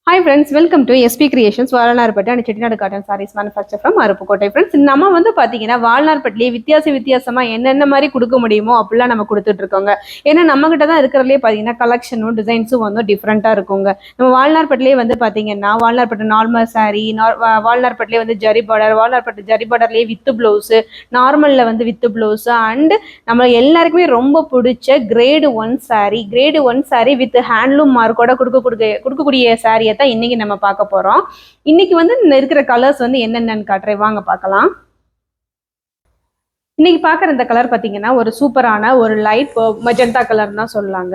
Hi friends, welcome to SP Creations. வால்நார்பட்டி and Chettinad Cotton Sarees manufacture from Aruppukottai. Friends, நம்ம வந்து பாத்தீங்கன்னா வால்நார்பட்டிலே வித்தியாசமா என்னென்ன மாதிரி கொடுக்க முடியுமோ அப்படிலாம் நம்ம கொடுத்துட்டு இருக்கோங்க. ஏன்னா நம்ம கிட்ட தான் இருக்கிறதுலே பாத்தீங்கன்னா கலெக்ஷனும் டிசைன்ஸும் வந்து டிஃப்ரெண்டா இருக்குங்க. நம்ம வால்நார்பட்டிலே வந்து பாத்தீங்கன்னா வால்நார்பட்டி நார்மல் சாரி, வால்நார்பட்டிலே வந்து ஜரி பார்டர், வால்நார்பட்டி ஜரி பார்டர்லேயே வித் பிளவுஸ், நார்மல்ல வந்து வித் பிளவுஸ் அண்ட் நம்ம எல்லாருக்குமே ரொம்ப பிடிச்ச கிரேடு 1 சாரி வித் ஹேண்ட்லூம் மார்க்கோட கொடுக்கக்கூடிய சாரியை தான் இன்னைக்கு நம்ம பார்க்க போறோம். இன்னைக்கு வந்து இருக்கிற கலர்ஸ் வந்து என்னென்னு காட்டுறேன், வாங்க பார்க்கலாம். இன்னைக்கு பார்க்குற இந்த கலர் பார்த்தீங்கன்னா ஒரு சூப்பரான ஒரு லைட் மெஜந்தா கலர் தான் சொல்லலாங்க.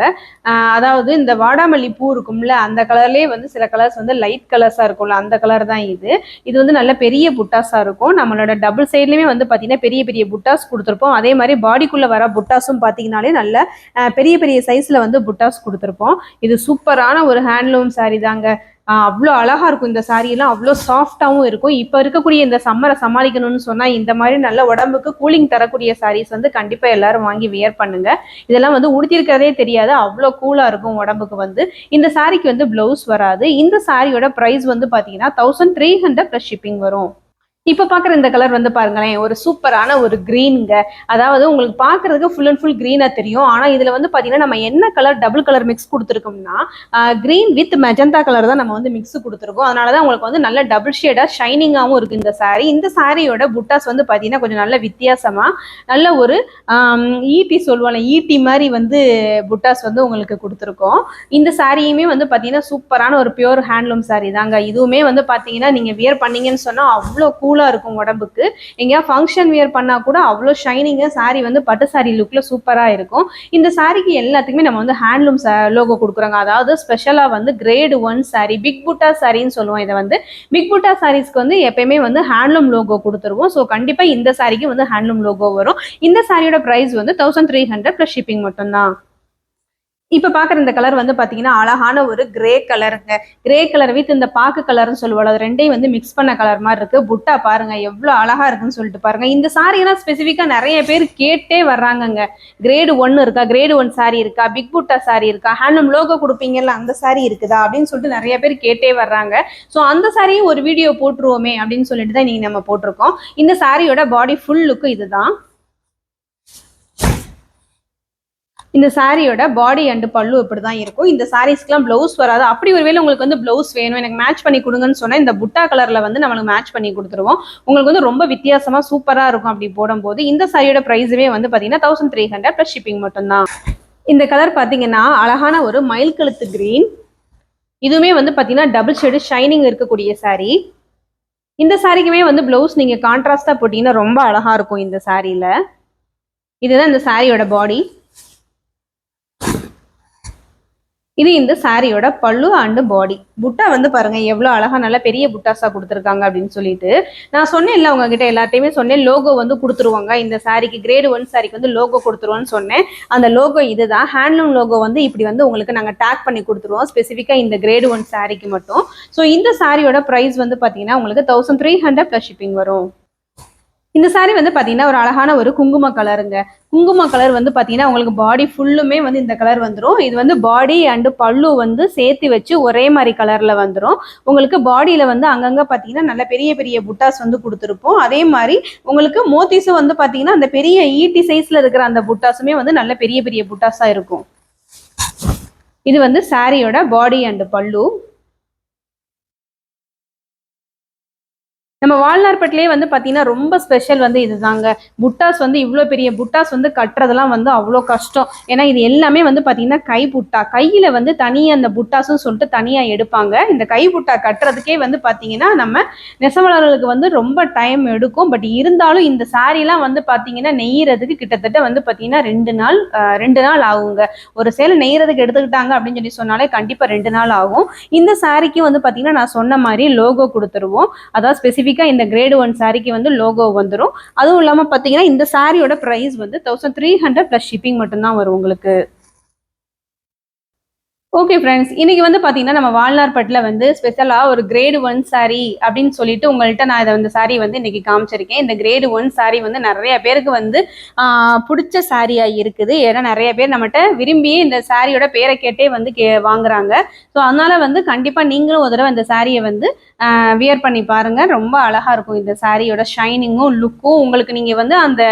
அதாவது இந்த வாடாமல்லி பூ இருக்கும்ல அந்த கலர்லேயே வந்து சில கலர்ஸ் வந்து லைட் கலர்ஸாக இருக்கும்ல அந்த கலர் தான் இது. இது வந்து நல்ல பெரிய புட்டாஸாக இருக்கும். நம்மளோட டபுள் சைட்லேயுமே வந்து பார்த்தீங்கன்னா பெரிய பெரிய புட்டாஸ் கொடுத்துருப்போம். அதே மாதிரி பாடிக்குள்ளே வர புட்டாஸும் பார்த்தீங்கன்னாலே நல்ல பெரிய பெரிய சைஸில் வந்து புட்டாஸ் கொடுத்துருப்போம். இது சூப்பரான ஒரு ஹேண்ட்லூம் சாரி தாங்க. அவ்வளோ அழகா இருக்கும். இந்த சாரியெல்லாம் அவ்வளோ சாஃப்டாகவும் இருக்கும். இப்போ இருக்கக்கூடிய இந்த சம்மரை சமாளிக்கணும்னு சொன்னால் இந்த மாதிரி நல்ல உடம்புக்கு கூலிங் தரக்கூடிய சாரீஸ் வந்து கண்டிப்பாக எல்லாரும் வாங்கி வியர் பண்ணுங்க. இதெல்லாம் வந்து உடுத்திருக்கிறதே தெரியாது, அவ்வளோ கூலாக இருக்கும் உடம்புக்கு. வந்து இந்த சாரிக்கு வந்து பிளவுஸ் வராது. இந்த சாரியோட ப்ரைஸ் வந்து பார்த்தீங்கன்னா 1300 + ஷிப்பிங் வரும். இப்போ பார்க்குற இந்த கலர் வந்து பாருங்களேன், ஒரு சூப்பரான ஒரு க்ரீனுங்க. அதாவது உங்களுக்கு பார்க்குறதுக்கு ஃபுல் அண்ட் ஃபுல் க்ரீனாக தெரியும். ஆனால் இதில் வந்து பார்த்தீங்கன்னா நம்ம என்ன கலர் டபுள் கலர் மிக்ஸ் கொடுத்துருக்கோம்னா க்ரீன் வித் மெஜந்தா கலர் தான் நம்ம வந்து மிக்ஸ் கொடுத்துருக்கோம். அதனால தான் உங்களுக்கு வந்து நல்ல டபுள் ஷேடாக ஷைனிங்காகவும் இருக்குது இந்த சாரீ. இந்த சாரியோட புட்டாஸ் வந்து பார்த்தீங்கன்னா கொஞ்சம் நல்ல வித்தியாசமாக நல்ல ஒரு ஈட்டி சொல்லுவாங்க, ஈட்டி மாதிரி வந்து புட்டாஸ் வந்து உங்களுக்கு கொடுத்துருக்கோம். இந்த சாரியுமே வந்து பார்த்தீங்கன்னா சூப்பரான ஒரு பியூர் ஹேண்ட்லூம் சாரீ தாங்க. இதுவுமே வந்து பார்த்தீங்கன்னா நீங்கள் வியர் பண்ணீங்கன்னு சொன்னால் அவ்வளோ கூலா இருக்கும் உடம்புக்கு. எங்கேயா ஃபங்க்ஷன் வியர் பண்ணா கூட அவ்வளோ ஷைனிங்கா சாரி வந்து பட்டு சாரி லுக்ல சூப்பரா இருக்கும். இந்த சாரிக்கு எல்லாத்துக்குமே நம்ம வந்து ஹேண்ட்லூம் லோகோ கொடுக்குறாங்க. அதாவது ஸ்பெஷலா வந்து கிரேடு 1 சாரி, பிக் புட்டா சாரின்னு சொல்லுவோம். இதை வந்து பிக் புட்டா சாரீஸ்க்கு வந்து எப்பயுமே வந்து ஹேண்ட்லூம் லோகோ கொடுத்துருவோம். ஸோ கண்டிப்பா இந்த சாரிக்கு வந்து ஹேண்ட்லூம் லோகோ வரும். இந்த சாரியோட பிரைஸ் வந்து 1300 + ஷிப்பிங் மட்டும்தான். இப்போ பார்க்குற இந்த கலர் வந்து பார்த்தீங்கன்னா அழகான ஒரு கிரே கலருங்க. கிரே கலர் வித் இந்த பாக்கு கலர்னு சொல்லுவோம், அது ரெண்டையும் வந்து மிக்ஸ் பண்ண கலர் மாதிரி இருக்கு. புட்டா பாருங்க எவ்வளோ அழகா இருக்குன்னு சொல்லிட்டு பாருங்க. இந்த சாரியெல்லாம் ஸ்பெசிஃபிக்காக நிறைய பேர் கேட்டே வர்றாங்கங்க. கிரேடு 1 இருக்கா, கிரேடு 1 சாரி இருக்கா, பிக் புட்டா சாரி இருக்கா, ஹேண்ட்லூம் லோகோ கொடுப்பீங்கல்ல அந்த சாரி இருக்குதா அப்படின்னு சொல்லிட்டு நிறைய பேர் கேட்டே வர்றாங்க. ஸோ அந்த சாரியும் ஒரு வீடியோ போட்டுருவோமே அப்படின்னு சொல்லிட்டு தான் நீங்கள் நம்ம போட்டிருக்கோம். இந்த சாரியோட பாடி ஃபுல் லுக்கு இதுதான். இந்த சாரியோட பாடி அண்ட் பல்லு இப்படி தான் இருக்கும். இந்த சாரீஸ்க்குலாம் பிளவுஸ் வராது. அப்படி ஒருவேளை உங்களுக்கு வந்து பிளவுஸ் வேணும், எனக்கு மேட்ச் பண்ணி கொடுங்கன்னு சொன்னால் இந்த புட்டா கலர்ல வந்து நம்மளுக்கு மேட்ச் பண்ணி கொடுத்துருவோம். உங்களுக்கு வந்து ரொம்ப வித்தியாசமா சூப்பரா இருக்கும் அப்படி போடும்போது. இந்த சாரியோட பிரைஸுமே வந்து பார்த்தீங்கன்னா 1300 + ஷிப்பிங் மட்டும்தான். இந்த கலர் பார்த்தீங்கன்னா அழகான ஒரு மயில் கழுத்து கிரீன். இதுவுமே வந்து பார்த்தீங்கன்னா டபுள் ஷேடு ஷைனிங் இருக்கக்கூடிய சாரி. இந்த சாரிக்குமே வந்து பிளவுஸ் நீங்க கான்ட்ராஸ்டா போட்டீங்கன்னா ரொம்ப அழகா இருக்கும் இந்த சாரியில. இதுதான் இந்த சாரியோட பாடி. இது இந்த சாரியோட பல்லு அண்ட் பாடி. புட்டா வந்து பாருங்க எவ்வளோ அழகா நல்ல பெரிய புட்டாஸா கொடுத்துருக்காங்க அப்படின்னு சொல்லிட்டு நான் சொன்னேன் இல்லை உங்ககிட்ட எல்லாத்தையுமே சொன்னேன். லோகோ வந்து கொடுத்துருவாங்க இந்த சாரிக்கு, கிரேடு 1 சாரிக்கு வந்து லோகோ கொடுத்துருவோன்னு சொன்னேன். அந்த லோகோ இதுதான். ஹேண்ட்லூம் லோகோ வந்து இப்படி வந்து உங்களுக்கு நாங்கள் டேக் பண்ணி கொடுத்துருவோம் ஸ்பெசிஃபிக்காக இந்த கிரேடு 1 சாரிக்கு மட்டும். ஸோ இந்த சாரியோட ப்ரைஸ் வந்து பார்த்தீங்கன்னா உங்களுக்கு 1300 + ஷிப்பிங் வரும். இந்த சாரி வந்து பார்த்தீங்கன்னா ஒரு அழகான ஒரு குங்கும கலருங்க. குங்கும கலர் வந்து பார்த்தீங்கன்னா உங்களுக்கு பாடி ஃபுல்லுமே வந்து இந்த கலர் வந்துடும். இது வந்து பாடி அண்டு பல்லு வந்து சேர்த்து வச்சு ஒரே மாதிரி கலரில் வந்துடும். உங்களுக்கு பாடியில் வந்து அங்கங்கே பார்த்தீங்கன்னா நல்ல பெரிய பெரிய புட்டாஸ் வந்து கொடுத்துருப்போம். அதே மாதிரி உங்களுக்கு மோத்திஸும் வந்து பார்த்தீங்கன்னா அந்த பெரிய ஈட்டி சைஸில் இருக்கிற அந்த புட்டாஸுமே வந்து நல்ல பெரிய பெரிய புட்டாஸாக இருக்கும். இது வந்து சாரியோட பாடி அண்டு பல்லு. நம்ம வால்நார்பட்டிலே வந்து பார்த்தீங்கன்னா ரொம்ப ஸ்பெஷல் வந்து இதுதாங்க. புட்டாஸ் வந்து இவ்வளோ பெரிய புட்டாஸ் வந்து கட்டுறதெல்லாம் வந்து அவ்வளோ கஷ்டம். ஏன்னா இது எல்லாமே வந்து பார்த்தீங்கன்னா கை புட்டா, கையில் வந்து தனியாக அந்த புட்டாஸும் சொல்லிட்டு தனியாக எடுப்பாங்க. இந்த கை புட்டா கட்டுறதுக்கே வந்து பார்த்தீங்கன்னா நம்ம நெசவாளர்களுக்கு வந்து ரொம்ப டைம் எடுக்கும். பட் இருந்தாலும் இந்த சாரீலாம் வந்து பார்த்தீங்கன்னா நெய்யறதுக்கு கிட்டத்தட்ட வந்து பார்த்தீங்கன்னா 2 நாள் ஆகுங்க. ஒரு சேலை நெய்யறதுக்கு எடுத்துக்கிட்டாங்க அப்படின்னு சொல்லி சொன்னாலே கண்டிப்பாக 2 நாள் ஆகும். இந்த சாரிக்கு வந்து பார்த்தீங்கன்னா நான் சொன்ன மாதிரி லோகோ கொடுத்துருவோம். அதாவது ஸ்பெசிஃபிக் இந்த கிரேடு 1 சாரிக்கு வந்து லோகோ வந்துடும். அதுவும் இல்லாம பாத்தீங்கன்னா இந்த சாரியோட பிரைஸ் வந்து 1300 + ஷிப்பிங் மட்டும்தான் வரும் உங்களுக்கு. ஓகே ஃப்ரெண்ட்ஸ், இன்னைக்கு வந்து பார்த்தீங்கன்னா நம்ம வால்னார்பேட்ல வந்து ஸ்பெஷலாக ஒரு கிரேடு 1 saree அப்படின்னு சொல்லிட்டு உங்கள்கிட்ட நான் இதை வந்து saree வந்து இன்னைக்கு காமிச்சிருக்கேன். இந்த கிரேடு 1 saree வந்து நிறைய பேருக்கு வந்து பிடிச்ச சாரியாக இருக்குது. ஏன்னா நிறைய பேர் நம்மகிட்ட விரும்பி இந்த சாரியோட பேரை கேட்டே வந்து வாங்குறாங்க. ஸோ அதனால வந்து கண்டிப்பாக நீங்களும் ஒரு தடவை இந்த சாரியை வந்து வியர் பண்ணி பாருங்க. ரொம்ப அழகா இருக்கும் இந்த சாரியோட ஷைனிங்கும் லுக்கும். உங்களுக்கு நீங்க வந்து அந்த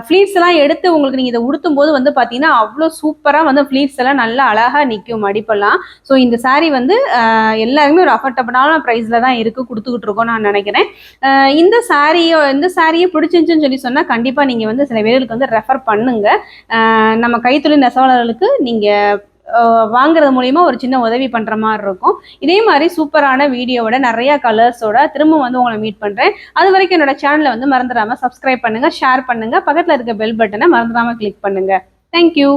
ஃப்ளீட்ஸ் எல்லாம் எடுத்து உங்களுக்கு நீங்க இதை உடுத்தும் போது வந்து பாத்தீங்கன்னா அவ்வளோ சூப்பரா வந்து ஃப்ளீட்ஸ் எல்லாம் நல்லா அழகா நிற்கும் மடிப்பெல்லாம். ஸோ இந்த saree வந்து எல்லாருமே ஒரு அஃபோர்டபுளான ப்ரைஸ்ல தான் இருக்கு கொடுத்துக்கிட்டு இருக்கோம் நான் நினைக்கிறேன். இந்த சாரியை பிடிச்சிருந்துச்சுன்னு சொல்லி சொன்னா கண்டிப்பா நீங்க வந்து சில பேருக்கு வந்து ரெஃபர் பண்ணுங்க. நம்ம கைத்தொழில் நெசவாளர்களுக்கு நீங்க வாங்குறது மூலியமா ஒரு சின்ன உதவி பண்ற மாதிரி இருக்கும். இதே மாதிரி சூப்பரான வீடியோவோட நிறைய கலர்ஸோட திரும்ப வந்து உங்களை மீட் பண்றேன். அது வரைக்கும் என்னோட சேனலை வந்து மறந்துடாம சப்ஸ்கிரைப் பண்ணுங்க, ஷேர் பண்ணுங்க, பக்கத்துல இருக்க பெல் பட்டனை மறந்துடாம கிளிக் பண்ணுங்க. தேங்க்யூ.